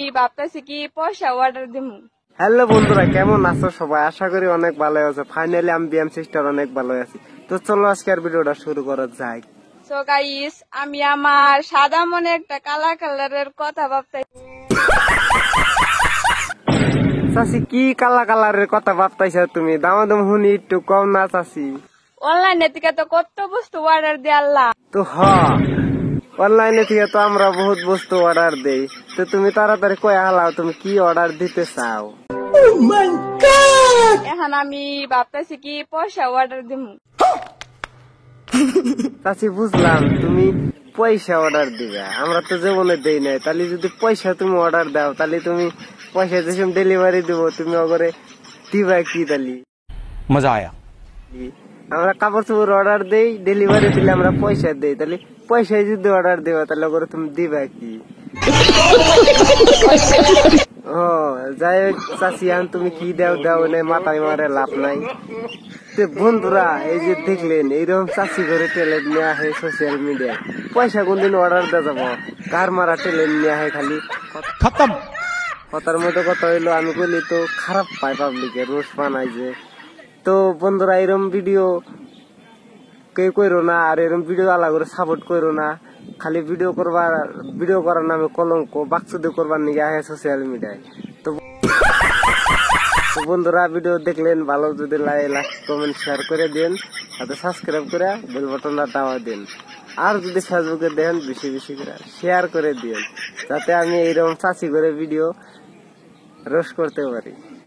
কি ভাবতেছি কি পয়সা অর্ডার দিমু। হ্যালো বন্ধুরা, কেমন আছো সবাই? আশা করি অনেক ভালো আছো। ফাইনালি আমি বিএম সিস্টার অনেক ভালো আছি। তো চলো আজকের ভিডিওটা শুরু করা যাক। সো গাইস, আমি আমার সাদা মনে একটা কালা কালারের কথা ভাবতেছি। চাচি, কি কালা কালারের কথা ভাবতাইছো তুমি? দাম শুনি একটু কম না চাচি? অনলাইনে থেকে তো কত বস্তু অর্ডার দিয়ে আল্লাহ। তো অনলাইনে থেকে তো আমরা বহুত বস্তু অর্ডার দেই। তো তুমি তাড়াতাড়ি কয়ে হালাও তুমি কি অর্ডার দিতে চাও। এখন আমি ভাবতেছি কি পয়সা অর্ডার দিমু। চাচি, বুঝলাম তুমি পয়সা অর্ডার দিবে। আমরা তো জীবনে দেই নাই। তাহলে যদি পয়সা তুমি অর্ডার দাও, তাহলে তুমি পয়সা যে ডেলিভারি দিব তুমি ওগরে দিবা কি? তাহলে मजा आया। আমরা কাপড় চোপড় অর্ডার দেই, ডেলিভারি দিলে আমরা পয়সা দেই। তাহলে পয়সা যদি অর্ডার দেবা তাহলে ওগরে তুমি দিবা কি? ও যাই হোক চাচি, এখন তুমি কি দাও দাও নাই মাথায় মারে লাভ নাই। বন্ধুরা, এই যে দেখলেন এইরকম চাষি করে ট্যালেন্ট নিয়ে আসে সোশ্যাল মিডিয়ায়। পয়সা কোনদিন অর্ডার দেওয়া যাবো? কার মারা ট্যালেন্ট নিয়ে আসে খালি खत्म। কথার মতো কথা হইলো। আমি বলি তো খারাপ পায় পাবলিকে, রোজ বানাই যে। তো বন্ধুরা, এরকম ভিডিও কেউ করো না, আর এরকম ভিডিও আলাদা করে সাপোর্ট করো না। খালি ভিডিও করার নামে কলঙ্ক বাক্সুদি করবার নিয়ে আসে সোশ্যাল মিডিয়ায়। তো বন্ধুরা, ভিডিও দেখলেন, ভালো যদি লাইক কমেন্ট শেয়ার করে দিন, সাথে সাবস্ক্রাইব করে বেল বাটনটা দাওয়া দিন। আর যদি ফেসবুকে দেখেন বেশি বেশি করে শেয়ার করে দিন, যাতে আমি এইরকম চাষি করে ভিডিও রোস্ট করতে পারি।